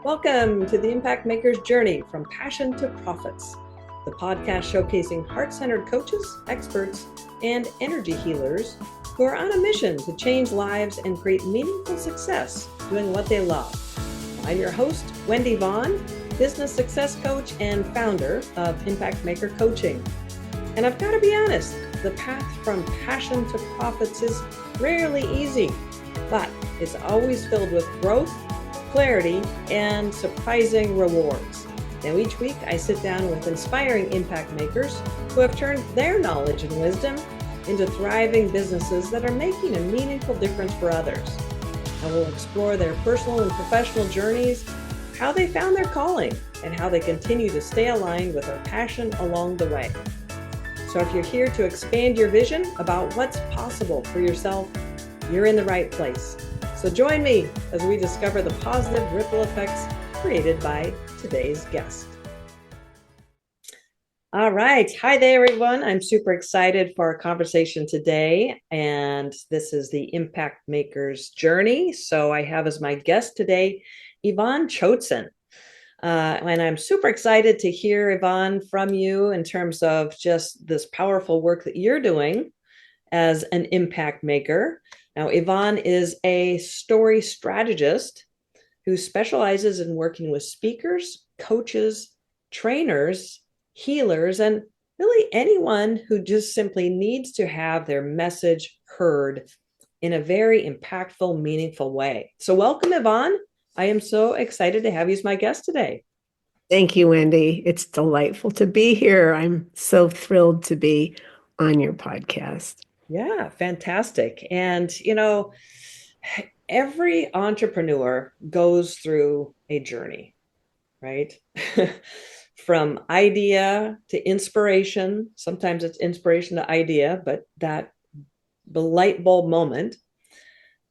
Welcome to the Impact Maker's Journey from Passion to Profits, the podcast showcasing heart-centered coaches, experts, and energy healers who are on a mission to change lives and create meaningful success doing what they love. I'm your host, Wendy Vaughn, business success coach and founder of Impact Maker Coaching. And I've got to be honest, the path from passion to profits is rarely easy, but it's always filled with growth, clarity, and surprising rewards. Now, each week I sit down with inspiring impact makers who have turned their knowledge and wisdom into thriving businesses that are making a meaningful difference for others. I will explore their personal and professional journeys, how they found their calling, and how they continue to stay aligned with their passion along the way. So if you're here to expand your vision about what's possible for yourself, you're in the right place. So join me as we discover the positive ripple effects created by today's guest. All right. Hi there, everyone. I'm super excited for our conversation today. And this is the Impact Maker's Journey. So I have as my guest today, Yvonne Chotzen. And I'm super excited to hear, Yvonne, from you in terms of just this powerful work that you're doing as an impact maker. Now, Yvonne is a story strategist who specializes in working with speakers, coaches, trainers, healers, and really anyone who just simply needs to have their message heard in a very impactful, meaningful way. So welcome, Yvonne. I am so excited to have you as my guest today. Thank you, Wendy. It's delightful to be here. I'm so thrilled to be on your podcast. Yeah, fantastic. And, every entrepreneur goes through a journey, right? From idea to inspiration. Sometimes it's inspiration to idea, but the light bulb moment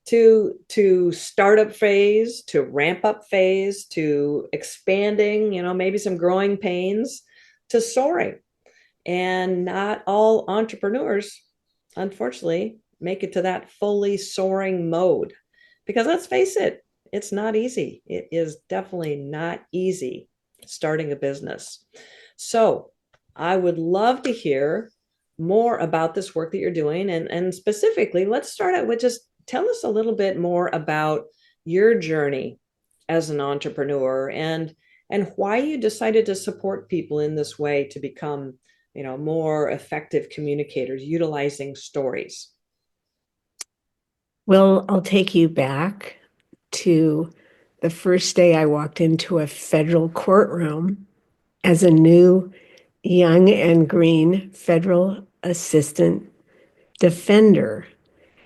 to startup phase, to ramp up phase, to expanding, maybe some growing pains, to soaring. And not all entrepreneurs, unfortunately, make it to that fully soaring mode. Because let's face it, it's not easy. It is definitely not easy starting a business. So I would love to hear more about this work that you're doing. And specifically, let's start out with just tell us a little bit more about your journey as an entrepreneur and why you decided to support people in this way to become more effective communicators utilizing stories. Well, I'll take you back to the first day I walked into a federal courtroom as a new, young and green federal assistant defender.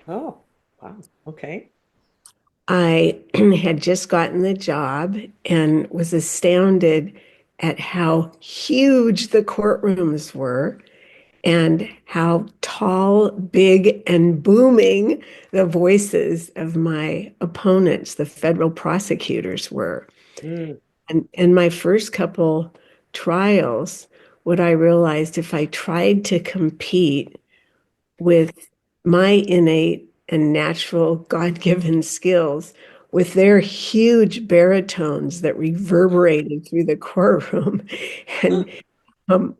Oh, wow. Okay. I had just gotten the job and was astounded at how huge the courtrooms were and how tall, big, and booming the voices of my opponents, the federal prosecutors, were. Mm. And in my first couple trials, what I realized, if I tried to compete with my innate and natural God-given skills with their huge baritones that reverberated through the courtroom and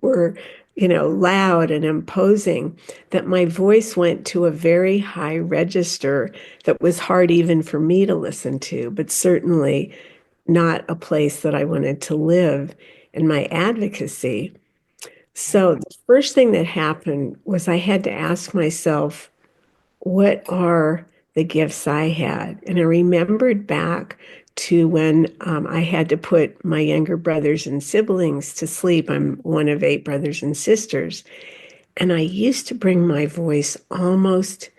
were, loud and imposing, that my voice went to a very high register that was hard even for me to listen to, but certainly not a place that I wanted to live in my advocacy. So the first thing that happened was I had to ask myself, what are the gifts I had? And I remembered back to when I had to put my younger brothers and siblings to sleep. I'm one of 8 brothers and sisters. And I used to bring my voice almost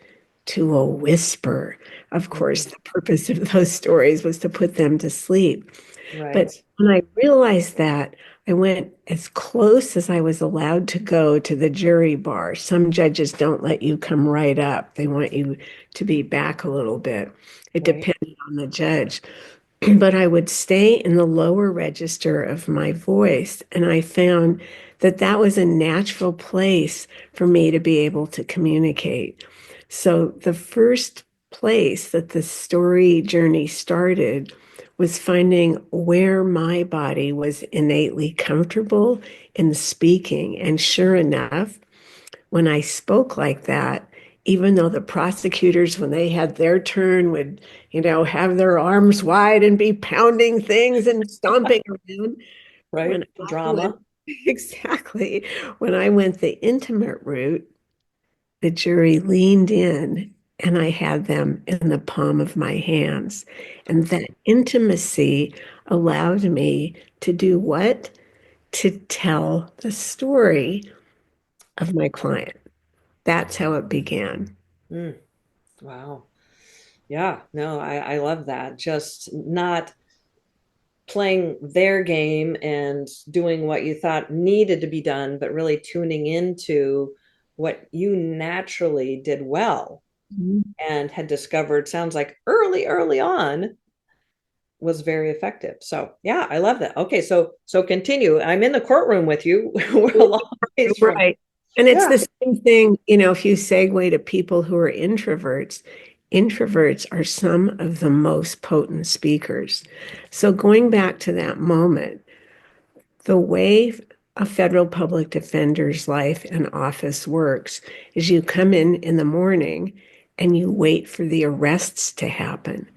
to a whisper. Of course, the purpose of those stories was to put them to sleep. Right. But when I realized that, I went as close as I was allowed to go to the jury bar. Some judges don't let you come right up. They want you to be back a little bit. It Right. depended on the judge. But I would stay in the lower register of my voice. And I found that that was a natural place for me to be able to communicate. So the first place that the story journey started was finding where my body was innately comfortable in speaking. And sure enough, when I spoke like that, even though the prosecutors, when they had their turn, would, have their arms wide and be pounding things and stomping around, when Right? I went, Drama. exactly, when I went the intimate route, the jury leaned in and I had them in the palm of my hands. And that intimacy allowed me to do what? To tell the story of my client. That's how it began. Mm, wow. Yeah, no, I love that. Just not playing their game and doing what you thought needed to be done, but really tuning into what you naturally did well Mhm. and had discovered, sounds like early on, was very effective. So yeah, I love that. Okay, so continue. I'm in the courtroom with you. We're a long ways from, Right. And it's yeah. the same thing, if you segue to people who are introverts, introverts are some of the most potent speakers. So going back to that moment, the way a federal public defender's life and office works is you come in the morning and you wait for the arrests to happen.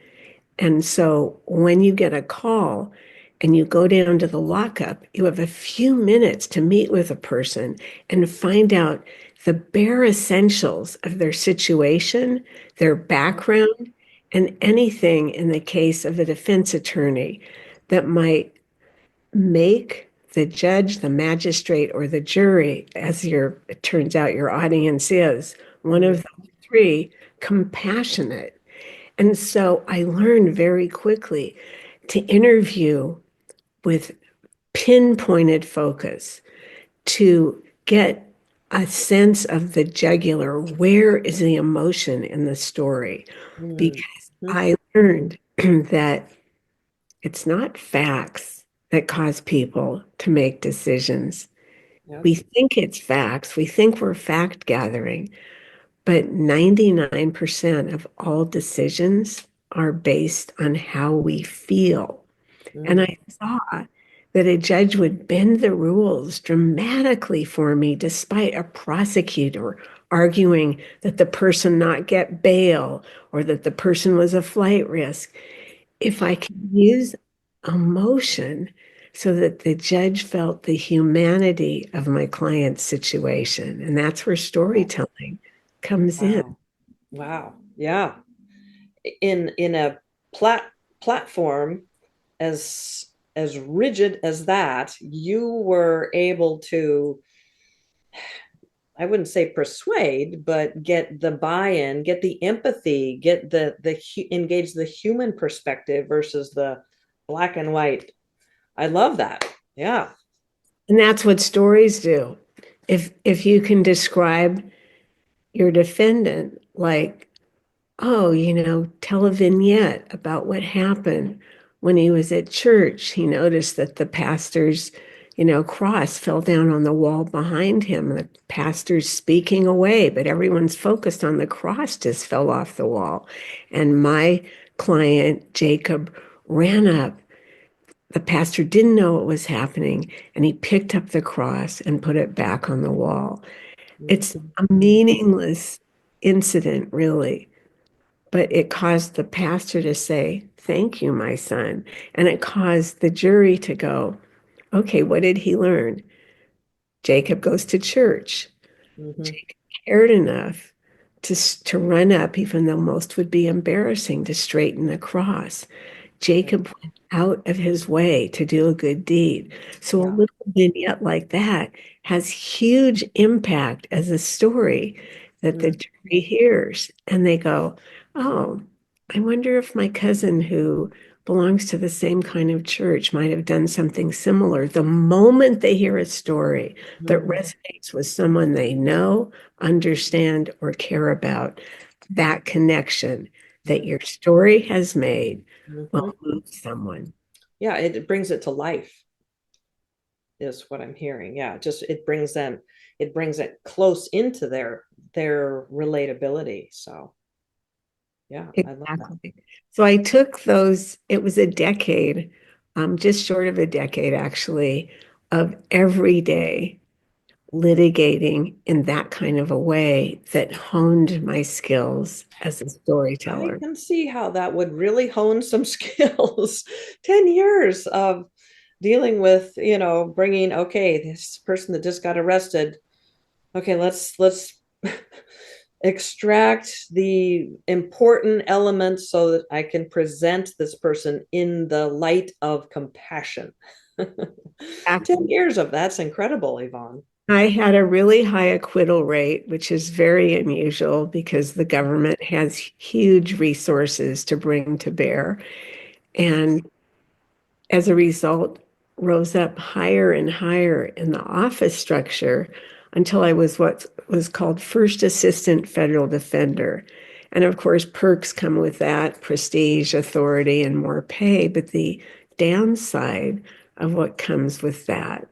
And so when you get a call and you go down to the lockup, you have a few minutes to meet with a person and find out the bare essentials of their situation, their background, and anything in the case of a defense attorney that might make the judge, the magistrate, or the jury, as it turns out your audience is, one Mm, of the three, compassionate. And so I learned very quickly to interview with pinpointed focus to get a sense of the jugular. Where is the emotion in the story? mm, Because mm, I learned that it's not facts that cause people to make decisions. yep. We think it's facts, we think we're fact gathering, but 99% of all decisions are based on how we feel. And Mm, I saw that a judge would bend the rules dramatically for me, despite a prosecutor arguing that the person not get bail or that the person was a flight risk. If I could use emotion so that the judge felt the humanity of my client's situation, and that's where storytelling comes in. wow. Wow. Yeah. In a platform as rigid as that, you were able to, I wouldn't say persuade, but get the buy-in, get the empathy, get the engage the human perspective versus the black and white. I love that. Yeah. And that's what stories do. If you can describe your defendant like, oh, tell a vignette about what happened when he was at church. He noticed that the pastor's, cross fell down on the wall behind him. The pastor's speaking away, but everyone's focused on the cross just fell off the wall. And my client, Jacob, ran up. The pastor didn't know what was happening, and he picked up the cross and put it back on the wall. It's Mhm. a meaningless incident, really, but it caused the pastor to say, "Thank you, my son." And it caused the jury to go, okay, what did he learn? Jacob goes to church. Mhm. Jacob cared enough to run up, even though most would be embarrassing, to straighten the cross. Right. Jacob went out of his way to do a good deed. So a Yeah. little vignette like that has huge impact as a story that the Mm, jury hears. And they go, oh, I wonder if my cousin who belongs to the same kind of church might have done something similar. The moment they hear a story that mhm. resonates with someone they know, understand, or care about, that connection that Mm, your story has made mhm. will move someone. Yeah, it brings it to life, is what I'm hearing. Yeah, just it brings it close into their relatability. So Yeah, I love that. Exactly. So I took those, it was a decade, just short of a decade actually, of every day litigating in that kind of a way that honed my skills as a I storyteller. can see how that would really hone some skills. 10 years of dealing with, bringing, okay, this person that just got arrested. Okay, let's extract the important elements so that I can present this person in the light of compassion. 10 years of that's incredible, Yvonne. I had a really high acquittal rate, which is very unusual because the government has huge resources to bring to bear. And as a result, rose up higher and higher in the office structure until I was what was called first assistant federal defender. And of course, perks come with that, prestige, authority, and more pay. But the downside of what comes with that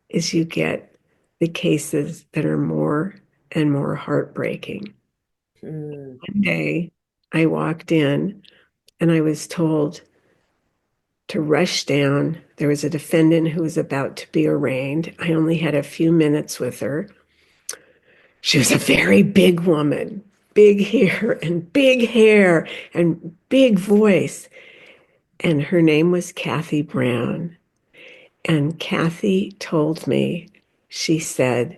is you get the cases that are more and more heartbreaking. Mm, One day I walked in and I was told to rush down. There was a defendant who was about to be arraigned. I only had a few minutes with her. She was a very big woman, big hair and big voice. And her name was Kathy Brown. And Kathy told me, she said,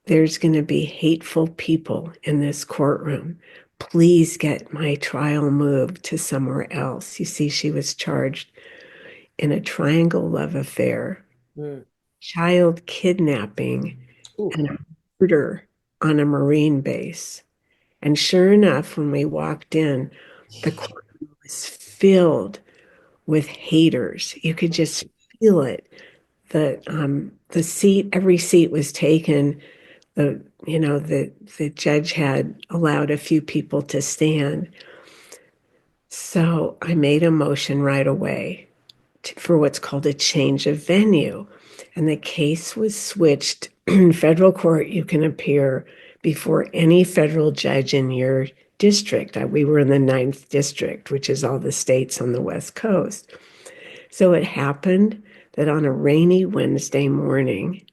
there's going to be hateful people in this courtroom. Please get my trial moved to somewhere else. You see, she was charged in a triangle love affair, mm. child kidnapping, Ooh, and a murder on a Marine base. And sure enough, when we walked in, the courtroom was filled with haters. You could just feel it. The seat, every seat was taken. The judge had allowed a few people to stand. So I made a motion right away for what's called a change of venue. And the case was switched. In federal court, you can appear before any federal judge in your district. We were in the ninth district, which is all the states on the West Coast. So it happened that on a rainy Wednesday morning,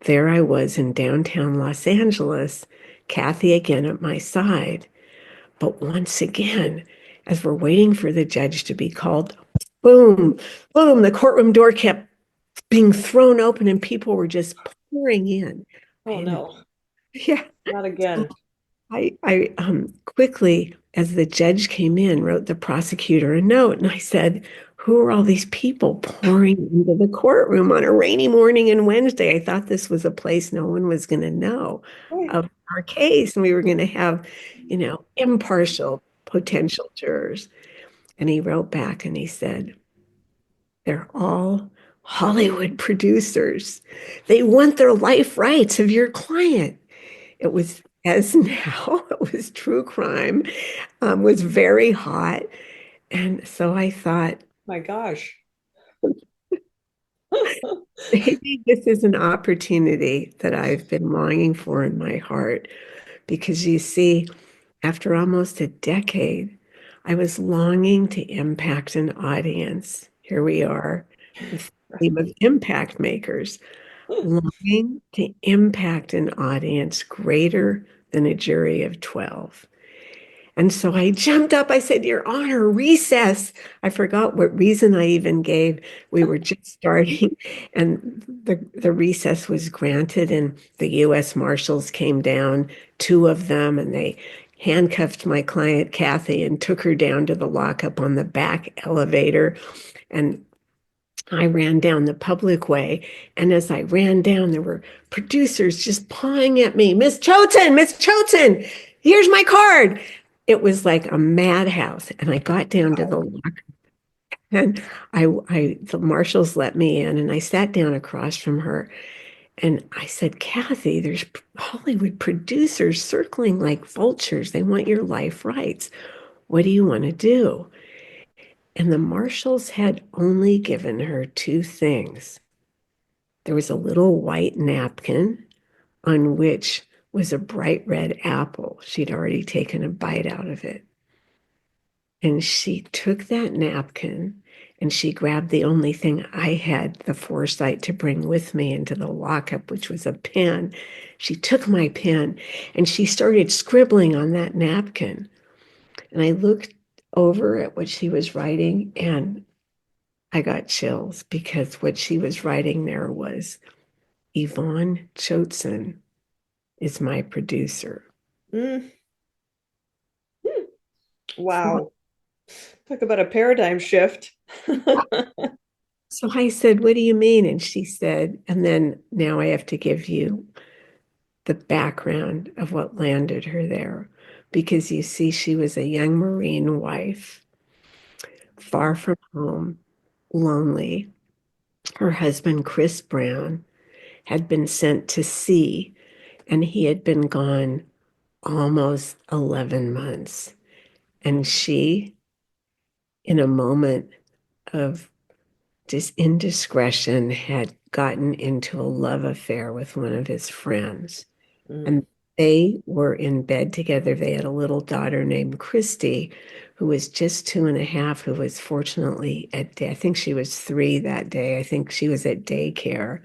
there I was in downtown Los Angeles, Kathy again at my side. But once again, as we're waiting for the judge to be called, boom, boom, the courtroom door kept being thrown open and people were just pouring in. oh And no, yeah, not so again. I quickly, as the judge came in, wrote the prosecutor a note. And I said, who are all these people pouring into the courtroom on a rainy morning and Wednesday? I thought this was a place no one was going to know Right. of our case. And we were going to have, impartial potential jurors. And he wrote back and he said, they're all Hollywood producers. They want their life rights of your client. It was as now, it was true crime, was very hot. And so I thought, My gosh. maybe this is an opportunity that I've been longing for in my heart. Because you see, after almost a decade, I was longing to impact an audience. Here we are, the theme of impact makers, longing to impact an audience greater than a jury of 12. And so I jumped up. I said, Your Honor, recess. I forgot what reason I even gave. We were just starting, and the recess was granted, and the U.S. Marshals came down, two of them, and they handcuffed my client, Kathy, and took her down to the lockup on the back elevator. And I ran down the public way. And as I ran down, there were producers just pawing at me. Miss Chotzen, here's my card. It was like a madhouse. And I got down to the lock and the marshals let me in and I sat down across from her. And I said, Kathy, there's Hollywood producers circling like vultures. They want your life rights. What do you want to do? And the marshals had only given her two things. There was a little white napkin on which was a bright red apple. She'd already taken a bite out of it. And she took that napkin and she grabbed the only thing I had the foresight to bring with me into the lockup, which was a pen. She took my pen and she started scribbling on that napkin. And I looked over at what she was writing and I got chills because what she was writing there was Yvonne Chotzen is my producer. Mm. So, Wow. Talk about a paradigm shift. so I said, "What do you mean?" And she said, and then now I have to give you the background of what landed her there. Because you see, she was a young Marine wife, far from home, lonely. Her husband, Chris Brown, had been sent to sea, and he had been gone almost 11 months. And she, in a moment of indiscretion, had gotten into a love affair with one of his friends. Mm, And they were in bed together. They had a little daughter named Christy, who was just 2.5, who was fortunately at day. I think she was 3 that day. I think she was at daycare.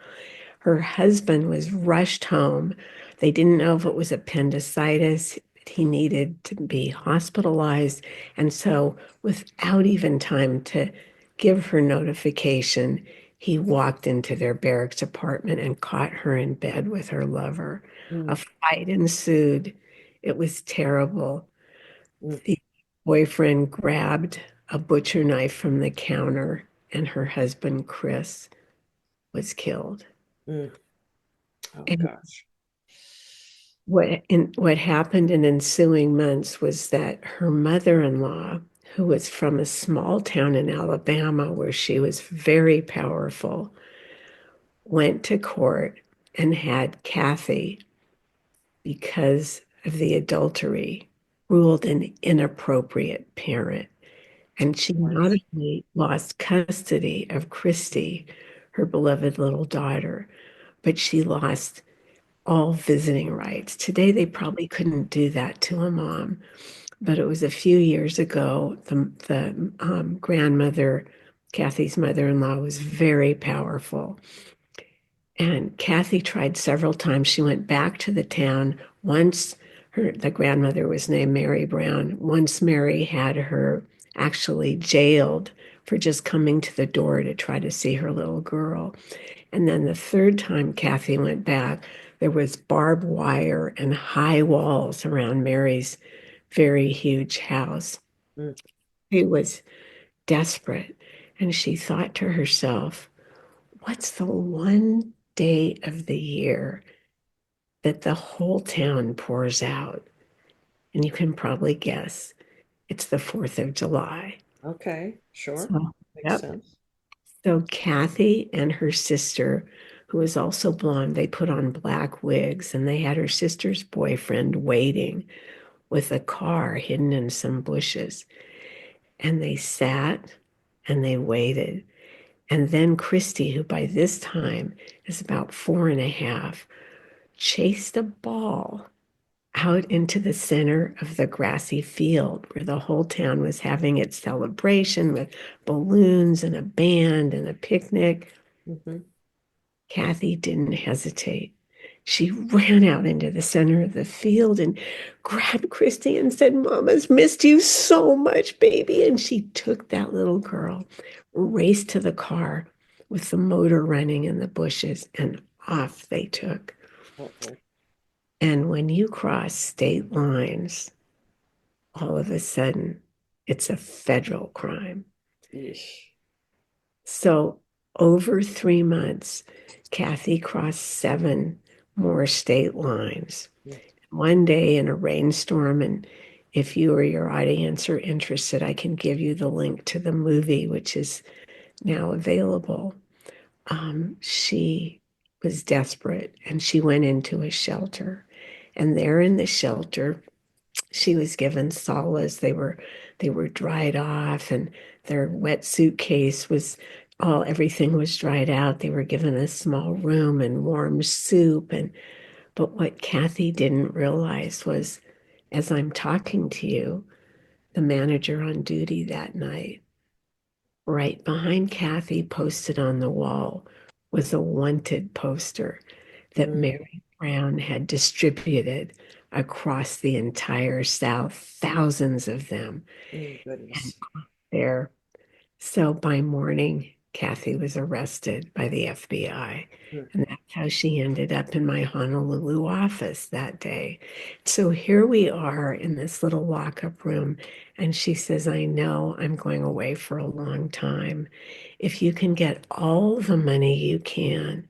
Her husband was rushed home. They didn't know if it was appendicitis. He needed to be hospitalized. And so, without even time to give her notification, he walked into their barracks apartment and caught her in bed with her lover. A mm, fight ensued. It was terrible. mm, The boyfriend grabbed a butcher knife from the counter, and her husband, Chris, was killed. mm. Oh And gosh. what happened in ensuing months was that her mother-in-law, who was from a small town in Alabama where she was very powerful, went to court and had Kathy, because of the adultery, ruled an inappropriate parent. And she not Gosh. only lost custody of Christy, her beloved little daughter, but she lost all visiting rights. Today, they probably couldn't do that to a mom, but it was a few years ago. The grandmother, Kathy's mother-in-law, was very powerful. And Kathy tried several times. She went back to the town. Once the grandmother was named Mary Brown. Once Mary had her actually jailed for just coming to the door to try to see her little girl. And then the third time Kathy went back, there was barbed wire and high walls around Mary's very huge house. Mm, She was desperate. And she thought to herself, what's the one day of the year that the whole town pours out? And you can probably guess it's the 4th of July. okay, sure. So, Makes yep. sense. So Kathy and her sister, who was also blonde, they put on black wigs and they had her sister's boyfriend waiting with a car hidden in some bushes. And they sat and they waited. And then Christy, who by this time is about 4.5, chased a ball out into the center of the grassy field where the whole town was having its celebration with balloons and a band and a picnic. Hmm. Kathy didn't hesitate. She ran out into the center of the field and grabbed Christy and said, Mama's missed you so much, baby. And she took that little girl, raced to the car with the motor running in the bushes, and off they took. Uh-oh. And when you cross state lines, all of a sudden, it's a federal crime. Yeesh. So, over 3 months, Kathy crossed 7 more state lines. Mm, One day in a rainstorm, and if you or your audience are interested, I can give you the link to the movie, which is now available. She was desperate and she went into a shelter. And there in the shelter, she was given solace. They were dried off, and their wet suitcase was all everything was dried out. They were given a small room and warm soup. And but what Kathy didn't realize was, as I'm talking to you, the manager on duty that night. Right behind Kathy, posted on the wall, was a wanted poster that Mm, Mary Brown had distributed across the entire South, thousands of them. oh, And goodness. there, so by morning, Kathy was arrested by the FBI. Mm, And that's how she ended up in my Honolulu office that day. So here we are in this little lockup room. And she says, I know I'm going away for a long time. If you can get all the money you can,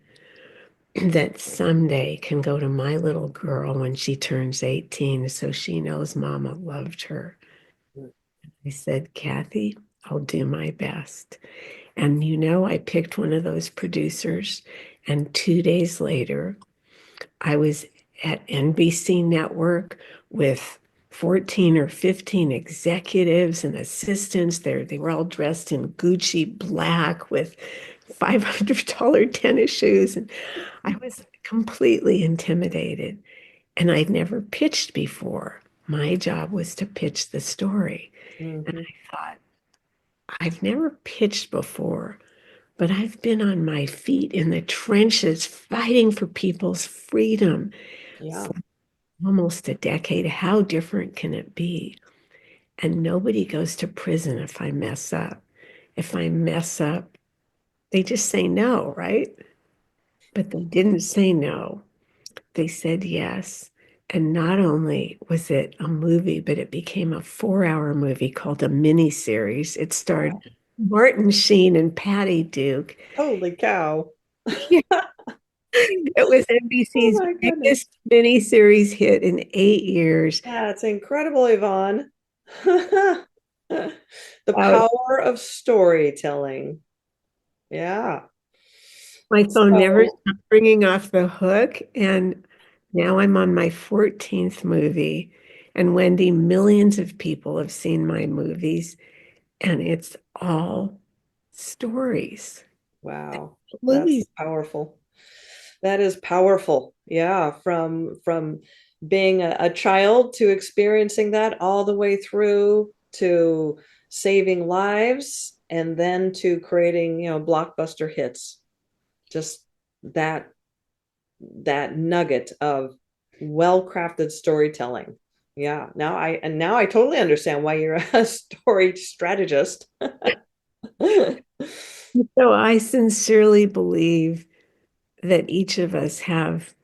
that someday can go to my little girl when she turns 18, so she knows mama loved her. mm, I said, Kathy, I'll do my best. And I picked one of those producers. And 2 days later, I was at NBC Network with 14 or 15 executives and assistants. They were all dressed in Gucci black with $500 tennis shoes. And I was completely intimidated. And I'd never pitched before. My job was to pitch the story. And mhm. I thought, I've never pitched before, but I've been on my feet in the trenches fighting for people's freedom Yeah. for almost a decade. How different can it be? And nobody goes to prison if I mess up. If I mess up, they just say no, right? But they didn't say no. They said yes. And not only was it a movie, but it became a 4-hour movie called a miniseries. It starred Wow. Martin Sheen and Patty Duke. Holy cow. It was Oh NBC's my goodness. biggest miniseries hit in 8 years. That's incredible, Yvonne. The Uh, power of storytelling. Yeah. my phone never So, stopped ringing off the hook. And now I'm on my 14th movie. And Wendy, millions of people have seen my movies, and it's all stories. wow, that's Movies. powerful. That is powerful. Yeah, from being a child to experiencing that all the way through to saving lives and then to creating, blockbuster hits. Just that that nugget of well-crafted storytelling. Yeah, now I totally understand why you're a story strategist. So I sincerely believe that each of us have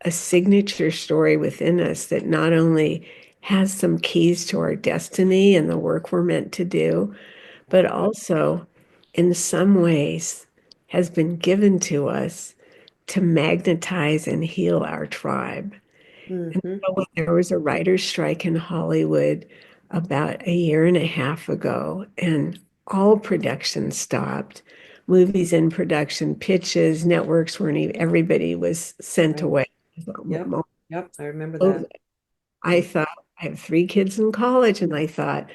a signature story within us that not only has some keys to our destiny and the work we're meant to do, but also in some ways has been given to us to magnetize and heal our tribe. And Hmm. so when there was a writer's strike in Hollywood about a year and a half ago, and all production stopped, movies in production, pitches, networks weren't even, everybody was sent Right. away. Yep. Yep. I remember Oh, that. I thought, I have 3 kids in college, and I thought,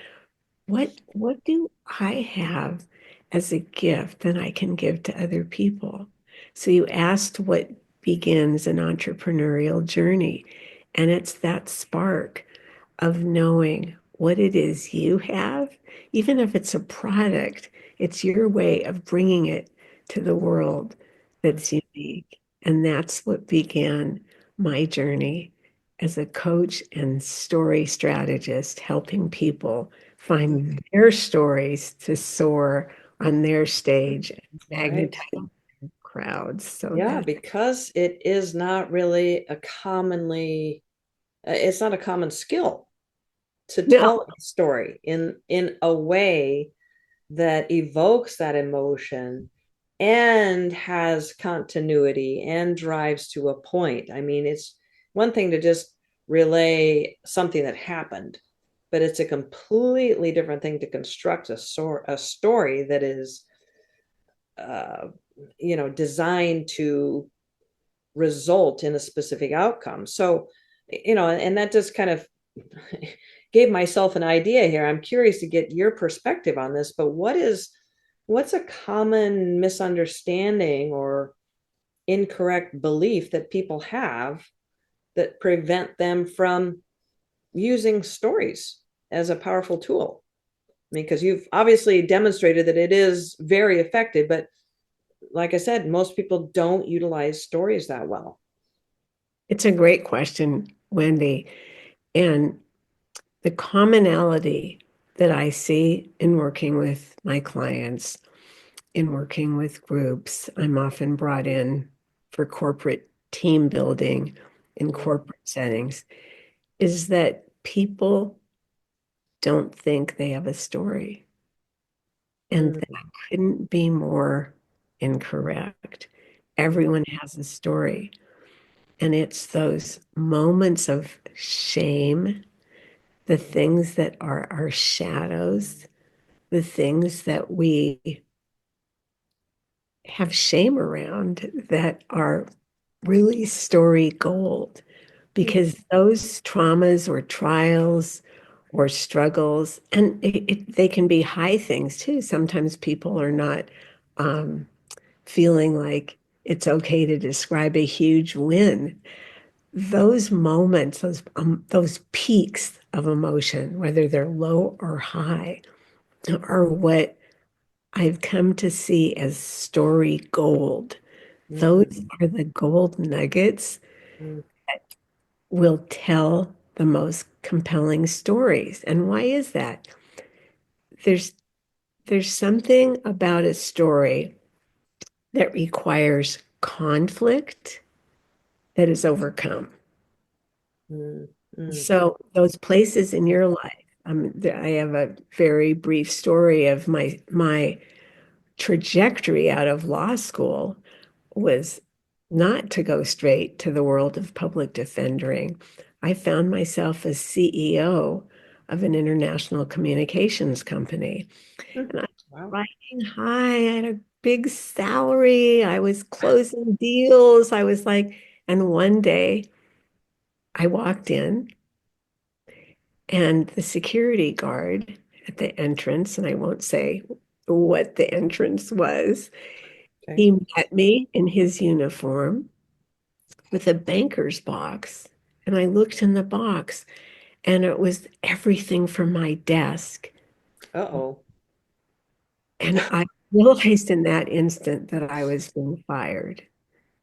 what do I have as a gift that I can give to other people? So you asked what begins an entrepreneurial journey, and it's that spark of knowing what it is you have, even if it's a product, it's your way of bringing it to the world that's unique. And that's what began my journey as a coach and story strategist, helping people find their stories to soar on their stage and Right. magnetize crowds. So Yeah, that because it is not really it's not a common skill to no, tell a story in a way that evokes that emotion and has continuity and drives to a point. I mean, it's one thing to just relay something that happened, but it's a completely different thing to construct a story that is, uh, designed to result in a specific outcome. So, and that just kind of gave myself an idea here. I'm curious to get your perspective on this, but what's a common misunderstanding or incorrect belief that people have that prevent them from using stories as a powerful tool? I mean, because you've obviously demonstrated that it is very effective, but like I said, most people don't utilize stories that well. It's a great question, Wendy. And the commonality that I see in working with my clients, in working with groups, I'm often brought in for corporate team building in corporate settings, is that people don't think they have a story. And Mm, that couldn't be more incorrect. Everyone has a story. And it's those moments of shame, the things that are our shadows, the things that we have shame around that are really story gold, mm, because those traumas or trials or struggles, and they can be high things too. Sometimes people are not um, feeling like it's okay to describe a huge win. Those moments, those peaks of emotion, whether they're low or high, are what I've come to see as story gold. Those mhm, are the gold nuggets mm, that will tell the most compelling stories. And why is that? There's there's something about a story that requires conflict that is overcome. mm, mm. So those places in your life, I have a very brief story of my trajectory out of law school was not to go straight to the world of public defending. I found myself as CEO of an international communications company. Mm. And I was Wow. riding high. I had a big salary. I was closing deals. I was like, and one day I walked in and the security guard at the entrance, and I won't say what the entrance was, Okay. he met me in his uniform with a banker's box. And I looked in the box and it was everything from my desk. Uh-oh. And I realized in that instant that I was being fired.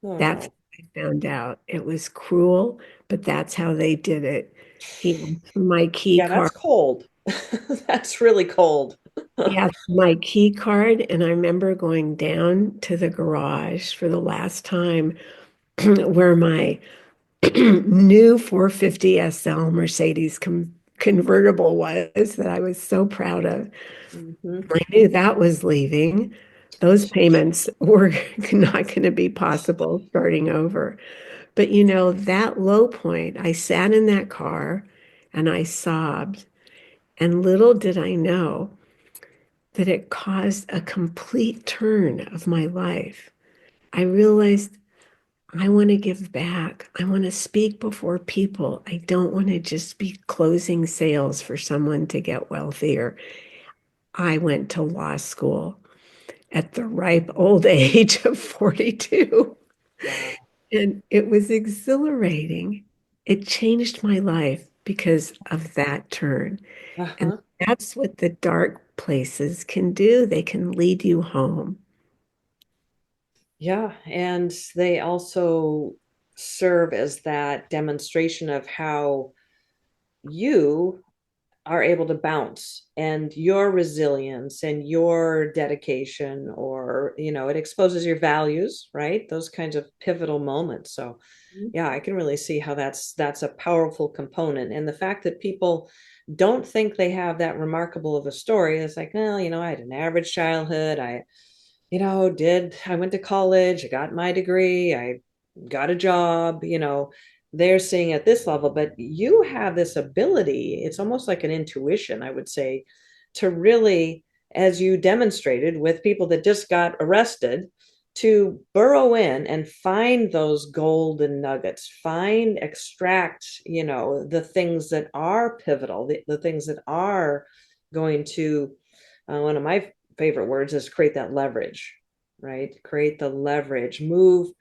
Oh That's no. what I found out. It was cruel, but that's how they did it. He asked for my key Yeah, card. that's cold. That's really cold. He asked for my key card, and I remember going down to the garage for the last time where my new 450 SL Mercedes convertible was that I was so proud of. Hmm. I knew that was leaving. Those payments were not going to be possible starting over. But that low point, I sat in that car and I sobbed. And little did I know that it caused a complete turn of my life. I realized I want to give back. I want to speak before people. I don't want to just be closing sales for someone to get wealthier. I went to law school at the ripe old age of 42, Wow. and it was exhilarating. It changed my life because of that turn. And Uh-huh. that's what the dark places can do. They can lead you home. Yeah, and they also serve as that demonstration of how you are able to bounce and your resilience and your dedication, or it exposes your values, right? Those kinds of pivotal moments. So yeah, I can really see how that's a powerful component. And the fact that people don't think they have that remarkable of a story, it's like, well, I had an average childhood. I went to college, I got my degree, I got a job, they're seeing at this level, but you have this ability, it's almost like an intuition, I would say, to really, as you demonstrated with people that just got arrested, to burrow in and find those golden nuggets, extract, the things that are pivotal, the things that are going to, one of my favorite words is create that leverage, right? Create the leverage, move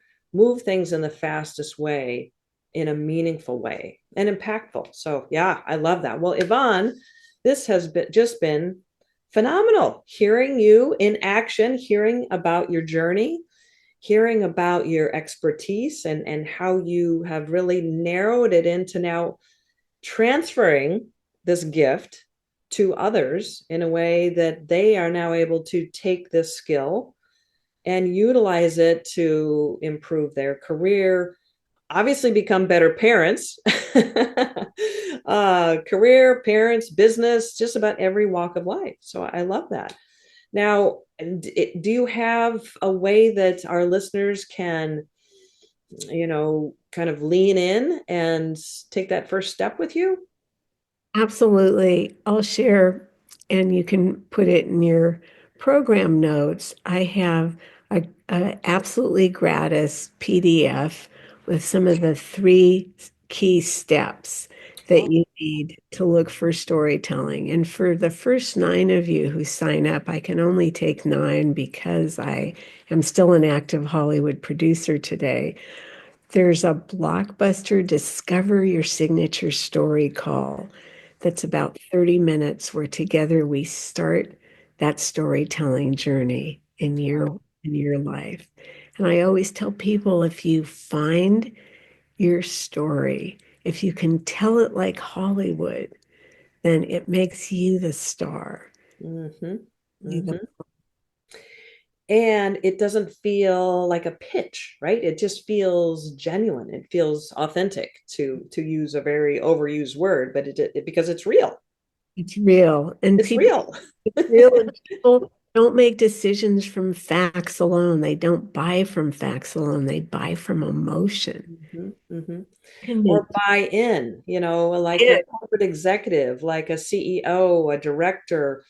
things in the fastest way, in a meaningful way and impactful. So yeah, I love that. Well, Yvonne, This has just been phenomenal. Hearing you in action, hearing about your journey, hearing about your expertise and how you have really narrowed it into now transferring this gift to others in a way that they are now able to take this skill and utilize it to improve their career, obviously become better parents, career, parents, business, just about every walk of life. So I love that. Now, do you have a way that our listeners can, kind of lean in and take that first step with you? Absolutely. I'll share, and you can put it in your program notes. I have a absolutely gratis PDF with some of the 3 key steps that Oh, you need to look for storytelling. And for the first 9 of you who sign up, I can only take 9 because I am still an active Hollywood producer today. There's a Blockbuster Discover Your Signature Story call that's about 30 minutes where together we start that storytelling journey in your life. And I always tell people, if you find your story, if you can tell it like Hollywood, then it makes you the star. mm-hmm, You the mm-hmm. And it doesn't feel like a pitch, right? It just feels genuine. It feels authentic, to use a very overused word, but because it's real. It's real. And It's people, real. it's real, and people don't make decisions from facts alone. They don't buy from facts alone. They buy from emotion. Mm-hmm, mm-hmm. Can Or make buy in, like a it. corporate executive, like a CEO, a director,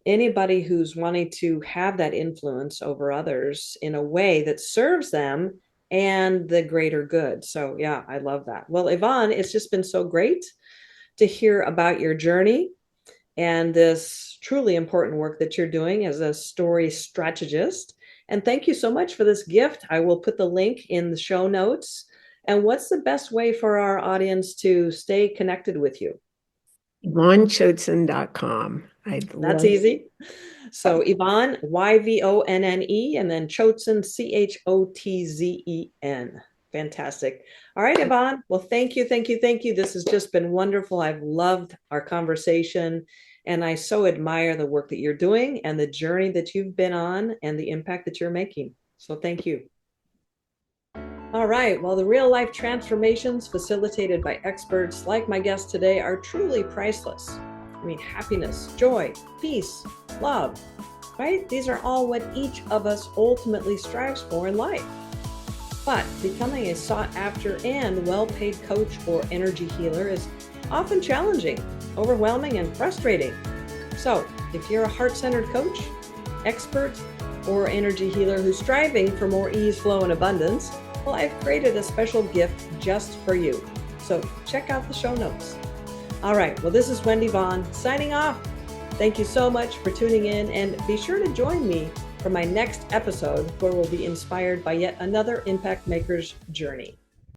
anybody who's wanting to have that influence over others in a way that serves them and the greater good. So, yeah, I love that. Well, Yvonne, it's just been so great to hear about your journey and this truly important work that you're doing as a story strategist. And thank you so much for this gift. I will put the link in the show notes. And what's the best way for our audience to stay connected with you? YvonneChotzen.com. I'd That's love. easy. So Yvonne, Yvonne, and then Chotzen, Chotzen. Fantastic. All right, Yvonne. Well, thank you, thank you, thank you. This has just been wonderful. I've loved our conversation, and I so admire the work that you're doing and the journey that you've been on and the impact that you're making. So thank you. All right. Well, the real life transformations facilitated by experts like my guest today are truly priceless. I mean, happiness, joy, peace, love, right? These are all what each of us ultimately strives for in life. But becoming a sought after and well paid coach or energy healer is often challenging, overwhelming, and frustrating. So, if you're a heart centered coach, expert, or energy healer who's striving for more ease, flow, and abundance, well, I've created a special gift just for you. So check out the show notes. All right. Well, this is Wendy Vaughn signing off. Thank you so much for tuning in, and be sure to join me for my next episode where we'll be inspired by yet another impact maker's journey.